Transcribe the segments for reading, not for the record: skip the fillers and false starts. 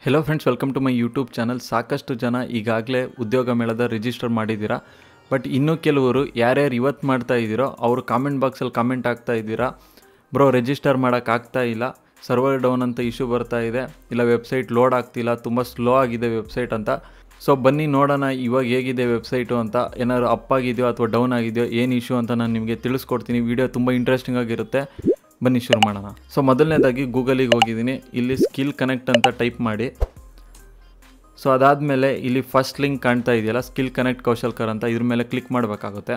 Hello friends, welcome to my YouTube channel. ಸಾಕಷ್ಟು ಜನ ಈಗಾಗಲೇ ಉದ್ಯೋಗ ಮೇಳದ ರಿಜಿಸ್ಟರ್ ಮಾಡಿದ್ದೀರಾ. ಬಟ್ ಇನ್ನೂ ಕೆಲವರು ಯಾರ್ಯಾರು ಇವತ್ತು ಮಾಡ್ತಾ ಇದ್ದೀರೋ ಅವರು ಕಾಮೆಂಟ್ ಬಾಕ್ಸಲ್ಲಿ ಕಾಮೆಂಟ್ ಆಗ್ತಾ ಇದ್ದೀರಾ, ಬ್ರೋ ರಿಜಿಸ್ಟರ್ ಮಾಡೋಕ್ಕಾಗ್ತಾ ಇಲ್ಲ, ಸರ್ವರ್ ಡೌನ್ ಅಂತ ಇಶ್ಯೂ ಬರ್ತಾ ಇದೆ, ಇಲ್ಲ ವೆಬ್ಸೈಟ್ ಲೋಡ್ ಆಗ್ತಿಲ್ಲ, ತುಂಬ ಸ್ಲೋ ಆಗಿದೆ ವೆಬ್ಸೈಟ್ ಅಂತ. ಸೊ ಬನ್ನಿ ನೋಡೋಣ ಇವಾಗ ಹೇಗಿದೆ ವೆಬ್ಸೈಟು ಅಂತ, ಏನಾದ್ರು ಅಪ್ ಆಗಿದೆಯೋ ಅಥವಾ ಡೌನ್ ಆಗಿದೆಯೋ, ಏನು ಇಶ್ಯೂ ಅಂತ ನಾನು ನಿಮಗೆ ತಿಳಿಸ್ಕೊಡ್ತೀನಿ. ವಿಡಿಯೋ ತುಂಬ ಇಂಟ್ರೆಸ್ಟಿಂಗ್ ಆಗಿರುತ್ತೆ, ಬನ್ನಿ ಶುರು ಮಾಡೋಣ. ಸೊ ಮೊದಲನೇದಾಗಿ ಗೂಗಲಿಗೆ ಹೋಗಿದ್ದೀನಿ, ಇಲ್ಲಿ ಸ್ಕಿಲ್ ಕನೆಕ್ಟ್ ಅಂತ ಟೈಪ್ ಮಾಡಿ. ಸೊ ಅದಾದಮೇಲೆ ಇಲ್ಲಿ ಫಸ್ಟ್ ಲಿಂಕ್ ಕಾಣ್ತಾ ಇದೆಯಲ್ಲ, ಸ್ಕಿಲ್ ಕನೆಕ್ಟ್ ಕೌಶಲ್ಕರ್ ಅಂತ, ಇದ್ರ ಮೇಲೆ ಕ್ಲಿಕ್ ಮಾಡಬೇಕಾಗುತ್ತೆ.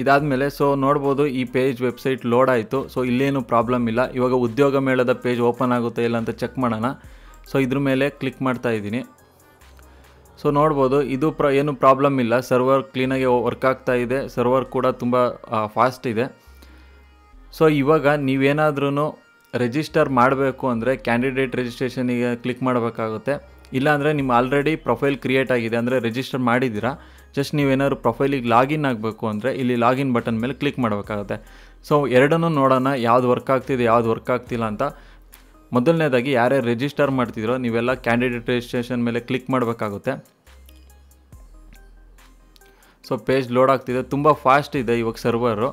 ಇದಾದಮೇಲೆ ಸೊ ನೋಡ್ಬೋದು ಈ ಪೇಜ್ ವೆಬ್ಸೈಟ್ ಲೋಡ್ ಆಯಿತು. ಸೊ ಇಲ್ಲೇನು ಪ್ರಾಬ್ಲಮ್ ಇಲ್ಲ. ಇವಾಗ ಉದ್ಯೋಗ ಮೇಳದ ಪೇಜ್ ಓಪನ್ ಆಗುತ್ತೆ ಇಲ್ಲ ಅಂತ ಚೆಕ್ ಮಾಡೋಣ. ಸೊ ಇದ್ರ ಮೇಲೆ ಕ್ಲಿಕ್ ಮಾಡ್ತಾ ಇದ್ದೀನಿ. ಸೊ ನೋಡ್ಬೋದು ಇದು ಏನು ಪ್ರಾಬ್ಲಮ್ ಇಲ್ಲ, ಸರ್ವರ್ ಕ್ಲೀನಾಗಿ ವರ್ಕ್ ಆಗ್ತಾ ಇದೆ, ಸರ್ವರ್ ಕೂಡ ತುಂಬ ಫಾಸ್ಟ್ ಇದೆ. ಸೊ ಇವಾಗ ನೀವೇನಾದ್ರೂ ರಿಜಿಸ್ಟರ್ ಮಾಡಬೇಕು ಅಂದರೆ ಕ್ಯಾಂಡಿಡೇಟ್ ರಿಜಿಸ್ಟ್ರೇಷನಿಗೆ ಕ್ಲಿಕ್ ಮಾಡಬೇಕಾಗುತ್ತೆ. ಇಲ್ಲಾಂದರೆ ನಿಮ್ಮ ಆಲ್ರೆಡಿ ಪ್ರೊಫೈಲ್ ಕ್ರಿಯೇಟ್ ಆಗಿದೆ ಅಂದರೆ ರಿಜಿಸ್ಟರ್ ಮಾಡಿದ್ದೀರಾ, ಜಸ್ಟ್ ನೀವೇನಾದ್ರು ಪ್ರೊಫೈಲಿಗೆ ಲಾಗಿನ್ ಆಗಬೇಕು ಅಂದರೆ ಇಲ್ಲಿ ಲಾಗಿನ್ ಬಟನ್ ಮೇಲೆ ಕ್ಲಿಕ್ ಮಾಡಬೇಕಾಗುತ್ತೆ. ಸೊ ಎರಡನ್ನೂ ನೋಡೋಣ, ಯಾವ್ದು ವರ್ಕ್ ಆಗ್ತಿದೆ ಯಾವ್ದು ವರ್ಕ್ ಆಗ್ತಿಲ್ಲ ಅಂತ. ಮೊದಲನೇದಾಗಿ ಯಾರ್ಯಾರು ರಿಜಿಸ್ಟರ್ ಮಾಡ್ತಿದ್ರೋ ನೀವೆಲ್ಲ ಕ್ಯಾಂಡಿಡೇಟ್ ರಿಜಿಸ್ಟ್ರೇಷನ್ ಮೇಲೆ ಕ್ಲಿಕ್ ಮಾಡಬೇಕಾಗುತ್ತೆ. ಸೊ ಪೇಜ್ ಲೋಡ್ ಆಗ್ತಿದೆ, ತುಂಬ ಫಾಸ್ಟ್ ಇದೆ ಇವಾಗ ಸರ್ವರು.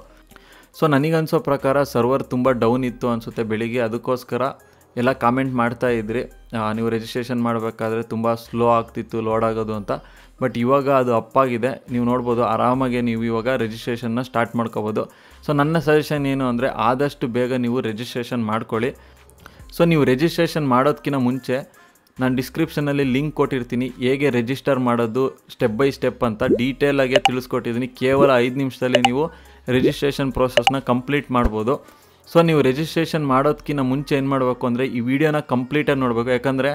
ಸೊ ನನಗನ್ಸೋ ಪ್ರಕಾರ ಸರ್ವರ್ ತುಂಬ ಡೌನ್ ಇತ್ತು ಅನಿಸುತ್ತೆ ಬೆಳಿಗ್ಗೆ, ಅದಕ್ಕೋಸ್ಕರ ಎಲ್ಲ ಕಾಮೆಂಟ್ ಮಾಡ್ತಾ ಇದ್ರಿ ನೀವು ರಿಜಿಸ್ಟ್ರೇಷನ್ ಮಾಡಬೇಕಾದ್ರೆ ತುಂಬ ಸ್ಲೋ ಆಗ್ತಿತ್ತು ಲೋಡ್ ಆಗೋದು ಅಂತ. ಬಟ್ ಇವಾಗ ಅದು ಅಪ್ಪಾಗಿದೆ, ನೀವು ನೋಡ್ಬೋದು. ಆರಾಮಾಗಿ ನೀವು ಇವಾಗ ರಿಜಿಸ್ಟ್ರೇಷನ್ನ ಸ್ಟಾರ್ಟ್ ಮಾಡ್ಕೋಬೋದು. ಸೊ ನನ್ನ ಸಜೆಷನ್ ಏನು ಅಂದರೆ ಆದಷ್ಟು ಬೇಗ ನೀವು ರಿಜಿಸ್ಟ್ರೇಷನ್ ಮಾಡ್ಕೊಳ್ಳಿ. ಸೊ ನೀವು ರಿಜಿಸ್ಟ್ರೇಷನ್ ಮಾಡೋದಕ್ಕಿಂತ ಮುಂಚೆ ನಾನು ಡಿಸ್ಕ್ರಿಪ್ಷನಲ್ಲಿ ಲಿಂಕ್ ಕೊಟ್ಟಿರ್ತೀನಿ, ಹೇಗೆ ರಿಜಿಸ್ಟರ್ ಮಾಡೋದು ಸ್ಟೆಪ್ ಬೈ ಸ್ಟೆಪ್ ಅಂತ ಡೀಟೇಲಾಗಿ ತಿಳಿಸ್ಕೊಟ್ಟಿದ್ದೀನಿ. ಕೇವಲ 5 ನಿಮಿಷದಲ್ಲಿ ನೀವು ರಿಜಿಸ್ಟ್ರೇಷನ್ ಪ್ರೋಸೆಸ್ನ ಕಂಪ್ಲೀಟ್ ಮಾಡ್ಬೋದು. ಸೊ ನೀವು ರಿಜಿಸ್ಟ್ರೇಷನ್ ಮಾಡೋದಕ್ಕಿಂತ ಮುಂಚೆ ಏನು ಮಾಡಬೇಕು ಅಂದರೆ ಈ ವಿಡಿಯೋನ ಕಂಪ್ಲೀಟಾಗಿ ನೋಡಬೇಕು. ಯಾಕಂದರೆ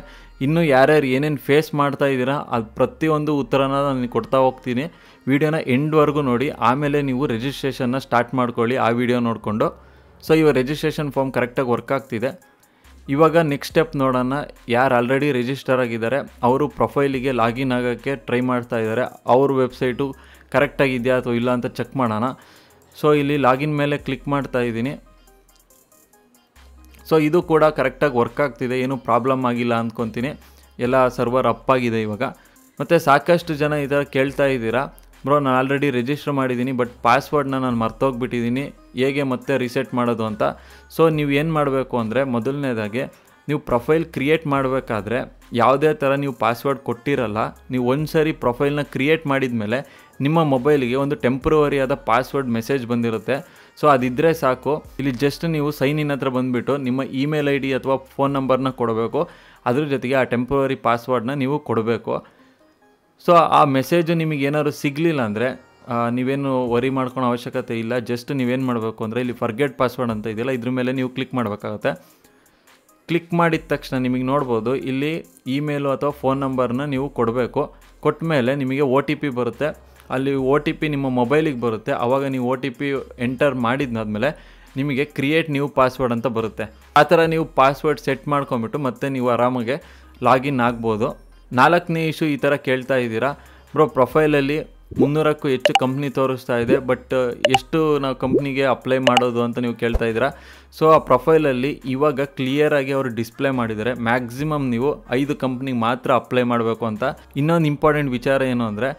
ಇನ್ನೂ ಯಾರ್ಯಾರು ಏನೇನು ಫೇಸ್ ಮಾಡ್ತಾ ಇದ್ದೀರಾ ಅದು ಪ್ರತಿಯೊಂದು ಉತ್ತರನ ನಾನು ಕೊಡ್ತಾ ಹೋಗ್ತೀನಿ. ವಿಡಿಯೋನ ಎಂಡ್ವರೆಗೂ ನೋಡಿ, ಆಮೇಲೆ ನೀವು ರಿಜಿಸ್ಟ್ರೇಷನ್ನ ಸ್ಟಾರ್ಟ್ ಮಾಡ್ಕೊಳ್ಳಿ ಆ ವಿಡಿಯೋ ನೋಡಿಕೊಂಡು. ಸೊ ಇವಾಗ ರಿಜಿಸ್ಟ್ರೇಷನ್ ಫಾರ್ಮ್ ಕರೆಕ್ಟಾಗಿ ವರ್ಕ್ ಆಗ್ತಿದೆ. ಇವಾಗ ನೆಕ್ಸ್ಟ್ ಸ್ಟೆಪ್ ನೋಡೋಣ. ಯಾರು ಆಲ್ರೆಡಿ ರಿಜಿಸ್ಟರ್ ಆಗಿದ್ದಾರೆ ಅವರು ಪ್ರೊಫೈಲಿಗೆ ಲಾಗಿನ್ ಆಗೋಕ್ಕೆ ಟ್ರೈ ಮಾಡ್ತಾ ಇದ್ದಾರೆ, ಅವ್ರ ವೆಬ್ಸೈಟು ಕರೆಕ್ಟಾಗಿದೆಯಾ ಅಥವಾ ಇಲ್ಲ ಅಂತ ಚೆಕ್ ಮಾಡೋಣ. ಸೊ ಇಲ್ಲಿ ಲಾಗಿನ್ ಮೇಲೆ ಕ್ಲಿಕ್ ಮಾಡ್ತಾ ಇದ್ದೀನಿ. ಸೊ ಇದು ಕೂಡ ಕರೆಕ್ಟಾಗಿ ವರ್ಕ್ ಆಗ್ತಿದೆ, ಏನೂ ಪ್ರಾಬ್ಲಮ್ ಆಗಿಲ್ಲ ಅಂದ್ಕೊತೀನಿ. ಎಲ್ಲ ಸರ್ವರ್ ಅಪ್ ಆಗಿದೆ ಇವಾಗ. ಮತ್ತು ಸಾಕಷ್ಟು ಜನ ಈ ಥರ ಕೇಳ್ತಾ ಇದ್ದೀರಾ, ಬ್ರೋ ನಾನು ಆಲ್ರೆಡಿ ರಿಜಿಸ್ಟರ್ ಮಾಡಿದ್ದೀನಿ ಬಟ್ ಪಾಸ್ವರ್ಡ್ನ ನಾನು ಮರ್ತೋಗ್ಬಿಟ್ಟಿದ್ದೀನಿ, ಹೇಗೆ ಮತ್ತೆ ರಿಸೆಟ್ ಮಾಡೋದು ಅಂತ. ಸೊ ನೀವು ಏನು ಮಾಡಬೇಕು ಅಂದರೆ ಮೊದಲನೇದಾಗಿ ನೀವು ಪ್ರೊಫೈಲ್ ಕ್ರಿಯೇಟ್ ಮಾಡಬೇಕಾದ್ರೆ ಯಾವುದೇ ಥರ ನೀವು ಪಾಸ್ವರ್ಡ್ ಕೊಟ್ಟಿರಲ್ಲ, ನೀವು ಒಂದು ಸರಿ ಪ್ರೊಫೈಲ್ನ ಕ್ರಿಯೇಟ್ ಮಾಡಿದ ಮೇಲೆ ನಿಮ್ಮ ಮೊಬೈಲಿಗೆ ಒಂದು ಟೆಂಪ್ರವರಿ ಆದ ಪಾಸ್ವರ್ಡ್ ಮೆಸೇಜ್ ಬಂದಿರುತ್ತೆ. ಸೊ ಅದಿದ್ದರೆ ಸಾಕು. ಇಲ್ಲಿ ಜಸ್ಟ್ ನೀವು ಸೈನ್ ಇನ್ ಹತ್ರ ಬಂದುಬಿಟ್ಟು ನಿಮ್ಮ ಇಮೇಲ್ ಐ ಡಿ ಅಥವಾ ಫೋನ್ ನಂಬರ್ನ ಕೊಡಬೇಕು, ಅದ್ರ ಜೊತೆಗೆ ಆ ಟೆಂಪ್ರವರಿ ಪಾಸ್ವರ್ಡ್ನ ನೀವು ಕೊಡಬೇಕು. ಸೊ ಆ ಮೆಸೇಜು ನಿಮಗೆ ಏನಾದ್ರು ಸಿಗಲಿಲ್ಲ ಅಂದರೆ ನೀವೇನು ವರಿ ಮಾಡ್ಕೊಳೋ ಅವಶ್ಯಕತೆ ಇಲ್ಲ. ಜಸ್ಟ್ ನೀವೇನು ಮಾಡಬೇಕು ಅಂದರೆ ಇಲ್ಲಿ ಫರ್ಗೆಟ್ ಪಾಸ್ವರ್ಡ್ ಅಂತ ಇದೆಯಲ್ಲ, ಇದ್ರ ಮೇಲೆ ನೀವು ಕ್ಲಿಕ್ ಮಾಡಬೇಕಾಗುತ್ತೆ. ಕ್ಲಿಕ್ ಮಾಡಿದ ತಕ್ಷಣ ನಿಮಗೆ ನೋಡ್ಬೋದು ಇಲ್ಲಿ ಇಮೇಲು ಅಥವಾ ಫೋನ್ ನಂಬರ್ನ ನೀವು ಕೊಡಬೇಕು. ಕೊಟ್ಟ ಮೇಲೆ ನಿಮಗೆ OTP ಬರುತ್ತೆ, ಅಲ್ಲಿ OTP ನಿಮ್ಮ ಮೊಬೈಲಿಗೆ ಬರುತ್ತೆ. ಆವಾಗ ನೀವು OTP ಎಂಟರ್ ಮಾಡಿದ್ದಾದ್ಮೇಲೆ ನಿಮಗೆ ಕ್ರಿಯೇಟ್ ನ್ಯೂ ಪಾಸ್ವರ್ಡ್ ಅಂತ ಬರುತ್ತೆ. ಆ ಥರ ನೀವು ಪಾಸ್ವರ್ಡ್ ಸೆಟ್ ಮಾಡ್ಕೊಂಬಿಟ್ಟು ಮತ್ತೆ ನೀವು ಆರಾಮಾಗೆ ಲಾಗಿನ್ ಆಗ್ಬೋದು. 4ನೇ ಇಶ್ಯೂ ಈ ಥರ ಕೇಳ್ತಾ ಇದ್ದೀರಾ, ಬ್ರೋ ಪ್ರೊಫೈಲಲ್ಲಿ 300ಕ್ಕೂ ಹೆಚ್ಚು ಕಂಪ್ನಿ ತೋರಿಸ್ತಾ ಇದೆ, ಬಟ್ ಎಷ್ಟು ನಾವು ಕಂಪ್ನಿಗೆ ಅಪ್ಲೈ ಮಾಡೋದು ಅಂತ ನೀವು ಕೇಳ್ತಾ ಇದ್ದೀರಾ. ಸೊ ಆ ಪ್ರೊಫೈಲಲ್ಲಿ ಇವಾಗ ಕ್ಲಿಯರಾಗಿ ಅವರು ಡಿಸ್ಪ್ಲೇ ಮಾಡಿದ್ದಾರೆ, ಮ್ಯಾಕ್ಸಿಮಮ್ ನೀವು 5 ಕಂಪ್ನಿಗೆ ಮಾತ್ರ ಅಪ್ಲೈ ಮಾಡಬೇಕು ಅಂತ. ಇನ್ನೊಂದು ಇಂಪಾರ್ಟೆಂಟ್ ವಿಚಾರ ಏನು ಅಂದರೆ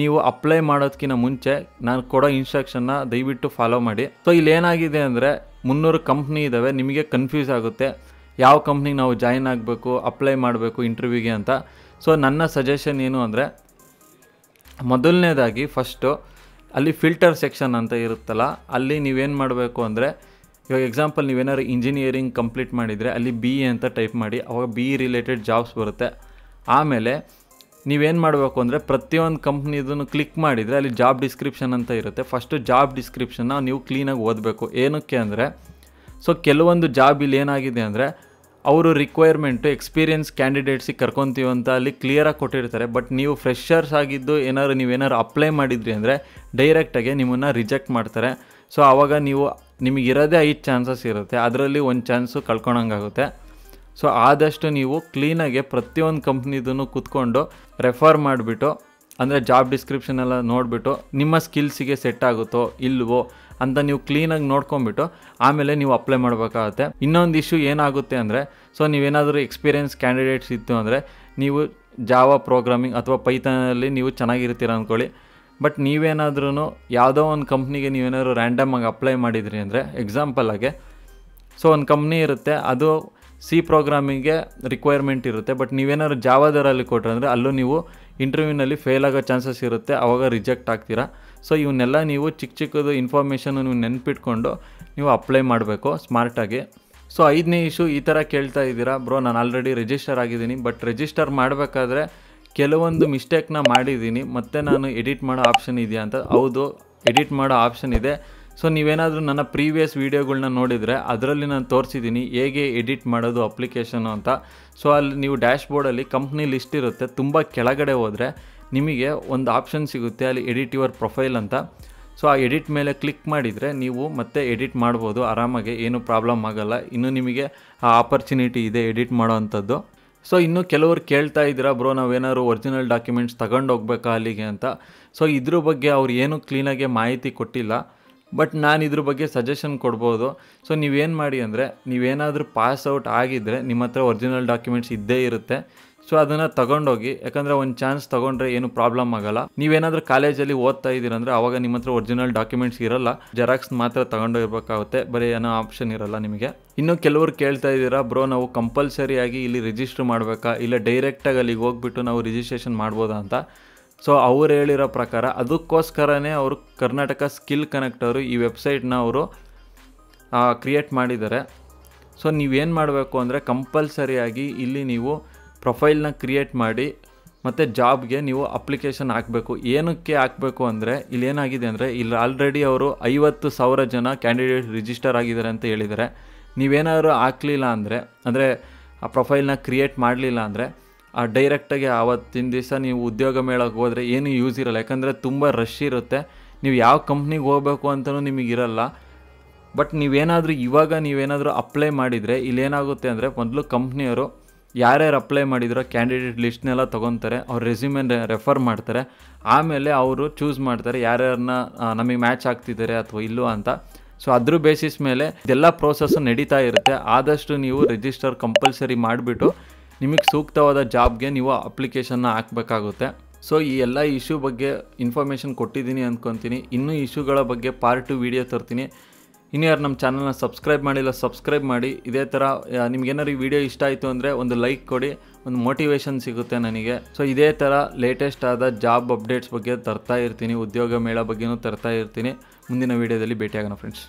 ನೀವು ಅಪ್ಲೈ ಮಾಡೋದಕ್ಕಿಂತ ಮುಂಚೆ ನಾನು ಕೊಡೋ ಇನ್ಸ್ಟ್ರಕ್ಷನ್ನ ದಯವಿಟ್ಟು ಫಾಲೋ ಮಾಡಿ. ಸೊ ಇಲ್ಲಿ ಏನಾಗಿದೆ ಅಂದರೆ 300 ಕಂಪ್ನಿ ಇದ್ದಾವೆ, ನಿಮಗೆ ಕನ್ಫ್ಯೂಸ್ ಆಗುತ್ತೆ ಯಾವ ಕಂಪ್ನಿಗೆ ನಾವು ಜಾಯಿನ್ ಆಗಬೇಕು, ಅಪ್ಲೈ ಮಾಡಬೇಕು ಇಂಟರ್ವ್ಯೂಗೆ ಅಂತ. ಸೊ ನನ್ನ ಸಜೆಷನ್ ಏನು ಅಂದರೆ ಮೊದಲನೇದಾಗಿ ಫಸ್ಟು ಅಲ್ಲಿ ಫಿಲ್ಟರ್ ಸೆಕ್ಷನ್ ಅಂತ ಇರುತ್ತಲ್ಲ, ಅಲ್ಲಿ ನೀವೇನು ಮಾಡಬೇಕು ಅಂದರೆ ಇವಾಗ ಎಕ್ಸಾಂಪಲ್ ನೀವೇನಾದ್ರು ಇಂಜಿನಿಯರಿಂಗ್ ಕಂಪ್ಲೀಟ್ ಮಾಡಿದರೆ ಅಲ್ಲಿ BE ಅಂತ ಟೈಪ್ ಮಾಡಿ, ಅವಾಗ BE ರಿಲೇಟೆಡ್ ಜಾಬ್ಸ್ ಬರುತ್ತೆ. ಆಮೇಲೆ ನೀವೇನು ಮಾಡಬೇಕು ಅಂದರೆ ಪ್ರತಿಯೊಂದು ಕಂಪ್ನಿದನ್ನು ಕ್ಲಿಕ್ ಮಾಡಿದರೆ ಅಲ್ಲಿ ಜಾಬ್ ಡಿಸ್ಕ್ರಿಪ್ಷನ್ ಅಂತ ಇರುತ್ತೆ. ಫಸ್ಟು ಜಾಬ್ ಡಿಸ್ಕ್ರಿಪ್ಷನ್ನ ನೀವು ಕ್ಲೀನಾಗಿ ಓದಬೇಕು. ಏನಕ್ಕೆ ಅಂದರೆ ಸೊ ಕೆಲವೊಂದು ಜಾಬ್ ಇಲ್ಲಿ ಏನಾಗಿದೆ ಅಂದರೆ ಅವರು ರಿಕ್ವೈರ್ಮೆಂಟು ಎಕ್ಸ್ಪೀರಿಯನ್ಸ್ ಕ್ಯಾಂಡಿಡೇಟ್ಸಿಗೆ ಕರ್ಕೊತೀವಿ ಅಂತ ಅಲ್ಲಿ ಕ್ಲಿಯರಾಗಿ ಕೊಟ್ಟಿರ್ತಾರೆ. ಬಟ್ ನೀವು ಫ್ರೆಷರ್ಸ್ ಆಗಿದ್ದು ನೀವೇನಾದ್ರು ಅಪ್ಲೈ ಮಾಡಿದ್ರಿ ಅಂದರೆ ಡೈರೆಕ್ಟಾಗಿ ನಿಮ್ಮನ್ನು ರಿಜೆಕ್ಟ್ ಮಾಡ್ತಾರೆ. ಸೊ ಆವಾಗ ನಿಮಗಿರೋದೇ 5 ಚಾನ್ಸಸ್ ಇರುತ್ತೆ, ಅದರಲ್ಲಿ ಒಂದು ಚಾನ್ಸು ಕಳ್ಕೊಳಂಗಾಗುತ್ತೆ. ಸೊ ಆದಷ್ಟು ನೀವು ಕ್ಲೀನಾಗಿ ಪ್ರತಿಯೊಂದು ಕಂಪ್ನಿದೂ ಕೂತ್ಕೊಂಡು ರೆಫರ್ ಮಾಡಿಬಿಟ್ಟು, ಅಂದರೆ ಜಾಬ್ ಡಿಸ್ಕ್ರಿಪ್ಷನ್ ಎಲ್ಲ ನೋಡಿಬಿಟ್ಟು ನಿಮ್ಮ ಸ್ಕಿಲ್ಸಿಗೆ ಸೆಟ್ ಆಗುತ್ತೋ ಇಲ್ವೋ ಅಂತ ನೀವು ಕ್ಲೀನಾಗಿ ನೋಡ್ಕೊಂಬಿಟ್ಟು ಆಮೇಲೆ ನೀವು ಅಪ್ಲೈ ಮಾಡಬೇಕಾಗುತ್ತೆ. ಇನ್ನೊಂದು ಇಶ್ಯೂ ಏನಾಗುತ್ತೆ ಅಂದರೆ, ಸೊ ನೀವೇನಾದರೂ ಎಕ್ಸ್ಪೀರಿಯನ್ಸ್ ಕ್ಯಾಂಡಿಡೇಟ್ಸ್ ಇತ್ತು ಅಂದರೆ ನೀವು ಜಾವಾ ಪ್ರೋಗ್ರಾಮಿಂಗ್ ಅಥವಾ ಪೈಥಾನಲ್ಲಿ ನೀವು ಚೆನ್ನಾಗಿರ್ತೀರ ಅಂದ್ಕೊಳ್ಳಿ. ಬಟ್ ನೀವೇನಾದ್ರೂ ಯಾವುದೋ ಒಂದು ಕಂಪ್ನಿಗೆ ನೀವೇನಾದ್ರು ರ್ಯಾಂಡಮಾಗಿ ಅಪ್ಲೈ ಮಾಡಿದ್ರಿ ಅಂದರೆ, ಎಕ್ಸಾಂಪಲಾಗೆ ಸೊ ಒಂದು ಕಂಪ್ನಿ ಇರುತ್ತೆ, ಅದು ಸಿ ಪ್ರೋಗ್ರಾಮಿಂಗ್ಗೆ ರಿಕ್ವೈರ್ಮೆಂಟ್ ಇರುತ್ತೆ, ಬಟ್ ನೀವೇನಾದ್ರು ಜಾವಾದರಲ್ಲಿ ಕೊಟ್ಟರೆ ಅಂದರೆ ಅಲ್ಲೂ ನೀವು ಇಂಟರ್ವ್ಯೂನಲ್ಲಿ ಫೇಲ್ ಆಗೋ ಚಾನ್ಸಸ್ ಇರುತ್ತೆ, ಆವಾಗ ರಿಜೆಕ್ಟ್ ಆಗ್ತೀರಾ. ಸೊ ಇವನ್ನೆಲ್ಲ ನೀವು ಚಿಕ್ಕದು ಇನ್ಫಾರ್ಮೇಷನ್ನು ನೀವು ನೆನ್ಪಿಟ್ಕೊಂಡು ನೀವು ಅಪ್ಲೈ ಮಾಡಬೇಕು ಸ್ಮಾರ್ಟಾಗಿ. ಸೊ 5ನೇ ಇಶ್ಯೂ ಈ ಥರ ಕೇಳ್ತಾ ಇದ್ದೀರಾ, ಬ್ರೋ ನಾನು ಆಲ್ರೆಡಿ ರಿಜಿಸ್ಟರ್ ಆಗಿದ್ದೀನಿ, ಬಟ್ ರಿಜಿಸ್ಟರ್ ಮಾಡಬೇಕಾದ್ರೆ ಕೆಲವೊಂದು ಮಿಸ್ಟೇಕ್ನ ಮಾಡಿದ್ದೀನಿ, ಮತ್ತು ನಾನು ಎಡಿಟ್ ಮಾಡೋ ಆಪ್ಷನ್ ಇದೆಯಾ ಅಂತ. ಹೌದು, ಎಡಿಟ್ ಮಾಡೋ ಆಪ್ಷನ್ ಇದೆ. ಸೊ ನೀವೇನಾದರೂ ನನ್ನ ಪ್ರೀವಿಯಸ್ ವೀಡಿಯೋಗಳ್ನ ನೋಡಿದರೆ ಅದರಲ್ಲಿ ನಾನು ತೋರಿಸಿದ್ದೀನಿ ಹೇಗೆ ಎಡಿಟ್ ಮಾಡೋದು ಅಪ್ಲಿಕೇಶನು ಅಂತ. ಸೊ ಅಲ್ಲಿ ನೀವು ಡ್ಯಾಶ್ಬೋರ್ಡಲ್ಲಿ ಕಂಪ್ನಿ ಲಿಸ್ಟ್ ಇರುತ್ತೆ, ತುಂಬ ಕೆಳಗಡೆ ಹೋದರೆ ನಿಮಗೆ ಒಂದು ಆಪ್ಷನ್ ಸಿಗುತ್ತೆ, ಅಲ್ಲಿ ಎಡಿಟ್ ಯುವರ್ ಪ್ರೊಫೈಲ್ ಅಂತ. ಸೊ ಆ ಎಡಿಟ್ ಮೇಲೆ ಕ್ಲಿಕ್ ಮಾಡಿದರೆ ನೀವು ಮತ್ತೆ ಎಡಿಟ್ ಮಾಡ್ಬೋದು ಆರಾಮಾಗಿ, ಏನೂ ಪ್ರಾಬ್ಲಮ್ ಆಗೋಲ್ಲ. ಇನ್ನೂ ನಿಮಗೆ ಆ ಆಪರ್ಚುನಿಟಿ ಇದೆ ಎಡಿಟ್ ಮಾಡೋ ಅಂಥದ್ದು. ಸೊ ಇನ್ನೂ ಕೆಲವರು ಕೇಳ್ತಾ ಇದ್ದೀರಾ, ಬ್ರೋ ನಾವೇನಾದ್ರು ಒರಿಜಿನಲ್ ಡಾಕ್ಯುಮೆಂಟ್ಸ್ ತಗೊಂಡು ಹೋಗ್ಬೇಕಾ ಅಲ್ಲಿಗೆ ಅಂತ. ಸೊ ಇದ್ರ ಬಗ್ಗೆ ಅವ್ರು ಏನೂ ಕ್ಲೀನಾಗಿ ಮಾಹಿತಿ ಕೊಟ್ಟಿಲ್ಲ, ಬಟ್ ನಾನು ಇದ್ರ ಬಗ್ಗೆ ಸಜೆಷನ್ ಕೊಡ್ಬೋದು. ಸೊ ನೀವೇನು ಮಾಡಿ ಅಂದರೆ, ನೀವೇನಾದರೂ ಪಾಸ್ಔಟ್ ಆಗಿದ್ದರೆ ನಿಮ್ಮ ಹತ್ರ ಒರಿಜಿನಲ್ ಡಾಕ್ಯುಮೆಂಟ್ಸ್ ಇದ್ದೇ ಇರುತ್ತೆ. ಸೊ ಅದನ್ನು ತೊಗೊಂಡೋಗಿ, ಯಾಕಂದರೆ ಒಂದು ಚಾನ್ಸ್ ತೊಗೊಂಡ್ರೆ ಏನು ಪ್ರಾಬ್ಲಮ್ ಆಗೋಲ್ಲ. ನೀವೇನಾದರೂ ಕಾಲೇಜಲ್ಲಿ ಓದ್ತಾ ಇದ್ದೀರಂದರೆ ಆವಾಗ ನಿಮ್ಮ ಹತ್ರ ಒರಿಜಿನಲ್ ಡಾಕ್ಯುಮೆಂಟ್ಸ್ ಇರೋಲ್ಲ, ಜೆರಾಕ್ಸ್ ಮಾತ್ರ ತೊಗೊಂಡೋಗಿರ್ಬೇಕಾಗುತ್ತೆ, ಬರೀ ಏನೋ ಆಪ್ಷನ್ ಇರೋಲ್ಲ ನಿಮಗೆ. ಇನ್ನು ಕೆಲವರು ಕೇಳ್ತಾ ಇದ್ದೀರಾ, ಬ್ರೋ ನಾವು ಕಂಪಲ್ಸರಿಯಾಗಿ ಇಲ್ಲಿ ರಿಜಿಸ್ಟರ್ ಮಾಡಬೇಕಾ, ಇಲ್ಲ ಡೈರೆಕ್ಟಾಗಿ ಅಲ್ಲಿಗೆ ಹೋಗ್ಬಿಟ್ಟು ನಾವು ರಿಜಿಸ್ಟ್ರೇಷನ್ ಮಾಡ್ಬೋದಾ ಅಂತ. ಸೊ ಅವ್ರು ಹೇಳಿರೋ ಪ್ರಕಾರ ಅದಕ್ಕೋಸ್ಕರನೇ ಅವರು ಕರ್ನಾಟಕ ಸ್ಕಿಲ್ ಕನೆಕ್ಟರು ಈ ವೆಬ್ಸೈಟ್ನ ಅವರು ಕ್ರಿಯೇಟ್ ಮಾಡಿದ್ದಾರೆ. ಸೊ ನೀವೇನು ಮಾಡಬೇಕು ಅಂದರೆ, ಕಂಪಲ್ಸರಿಯಾಗಿ ಇಲ್ಲಿ ನೀವು ಪ್ರೊಫೈಲ್ನ ಕ್ರಿಯೇಟ್ ಮಾಡಿ ಮತ್ತು ಜಾಬ್ಗೆ ನೀವು ಅಪ್ಲಿಕೇಶನ್ ಹಾಕಬೇಕು. ಏನಕ್ಕೆ ಹಾಕಬೇಕು ಅಂದರೆ, ಇಲ್ಲಿ ಏನಾಗಿದೆ ಅಂದರೆ, ಇಲ್ಲಿ ಆಲ್ರೆಡಿ ಅವರು 50,000 ಜನ ಕ್ಯಾಂಡಿಡೇಟ್ ರಿಜಿಸ್ಟರ್ ಆಗಿದ್ದಾರೆ ಅಂತ ಹೇಳಿದ್ದಾರೆ. ನೀವೇನಾದ್ರು ಹಾಕಲಿಲ್ಲ ಅಂದರೆ ಆ ಪ್ರೊಫೈಲ್ನ ಕ್ರಿಯೇಟ್ ಮಾಡಲಿಲ್ಲ ಅಂದರೆ ಡೈರೆಕ್ಟಾಗಿ ಆವತ್ತಿನ ದಿವಸ ನೀವು ಉದ್ಯೋಗ ಮೇಳಕ್ಕೆ ಹೋದರೆ ಏನೂ ಯೂಸ್ ಇರೋಲ್ಲ, ಯಾಕಂದರೆ ತುಂಬ ರಶ್ ಇರುತ್ತೆ. ನೀವು ಯಾವ ಕಂಪ್ನಿಗೆ ಹೋಗಬೇಕು ಅಂತಲೂ ನಿಮಗಿರಲ್ಲ. ಬಟ್ ನೀವೇನಾದರೂ ಅಪ್ಲೈ ಮಾಡಿದರೆ ಇಲ್ಲೇನಾಗುತ್ತೆ ಅಂದರೆ, ಮೊದಲು ಕಂಪ್ನಿಯವರು ಯಾರ್ಯಾರು ಅಪ್ಲೈ ಮಾಡಿದ್ರೋ ಕ್ಯಾಂಡಿಡೇಟ್ ಲಿಸ್ಟ್ನೆಲ್ಲ ತೊಗೊತಾರೆ, ಅವ್ರ ರೆಸ್ಯೂಮೆನ್ ರೆಫರ್ ಮಾಡ್ತಾರೆ, ಆಮೇಲೆ ಅವರು ಚೂಸ್ ಮಾಡ್ತಾರೆ ಯಾರ್ಯಾರನ್ನ ನಮಗೆ ಮ್ಯಾಚ್ ಆಗ್ತಿದ್ದಾರೆ ಅಥವಾ ಇಲ್ಲೋ ಅಂತ. ಸೊ ಅದ್ರ ಬೇಸಿಸ್ ಮೇಲೆ ಇದೆಲ್ಲ ಪ್ರೋಸೆಸ್ಸು ನಡೀತಾ ಇರುತ್ತೆ. ಆದಷ್ಟು ನೀವು ರಿಜಿಸ್ಟರ್ ಕಂಪಲ್ಸರಿ ಮಾಡಿಬಿಟ್ಟು ನಿಮಗೆ ಸೂಕ್ತವಾದ ಜಾಬ್ಗೆ ನೀವು ಅಪ್ಲಿಕೇಶನ್ನ ಹಾಕಬೇಕಾಗುತ್ತೆ. ಸೊ ಈ ಎಲ್ಲ ಇಶ್ಯೂ ಬಗ್ಗೆ ಇನ್ಫಾರ್ಮೇಷನ್ ಕೊಟ್ಟಿದ್ದೀನಿ ಅಂದ್ಕೊತೀನಿ. ಇನ್ನೂ ಇಶ್ಯೂಗಳ ಬಗ್ಗೆ ಪಾರ್ಟ್ 2 ವೀಡಿಯೋ ತರ್ತೀನಿ. ಇನ್ನು ಯಾರು ನಮ್ಮ ಚಾನಲ್ನ ಸಬ್ಸ್ಕ್ರೈಬ್ ಮಾಡಿಲ್ಲ, ಸಬ್ಸ್ಕ್ರೈಬ್ ಮಾಡಿ. ಇದೇ ಥರ ನಿಮ್ಗೇನಾದ್ರು ಈ ವಿಡಿಯೋ ಇಷ್ಟ ಆಯಿತು ಅಂದರೆ ಒಂದು ಲೈಕ್ ಕೊಡಿ, ಒಂದು ಮೋಟಿವೇಶನ್ ಸಿಗುತ್ತೆ ನನಗೆ. ಸೊ ಇದೇ ಥರ ಲೇಟೆಸ್ಟ್ ಆದ ಜಾಬ್ ಅಪ್ಡೇಟ್ಸ್ ಬಗ್ಗೆ ತರ್ತಾ ಇರ್ತೀನಿ, ಉದ್ಯೋಗ ಮೇಳ ಬಗ್ಗೆನೂ ತರ್ತಾ ಇರ್ತೀನಿ. ಮುಂದಿನ ವೀಡಿಯೋದಲ್ಲಿ ಭೇಟಿಯಾಗೋಣ ಫ್ರೆಂಡ್ಸ್.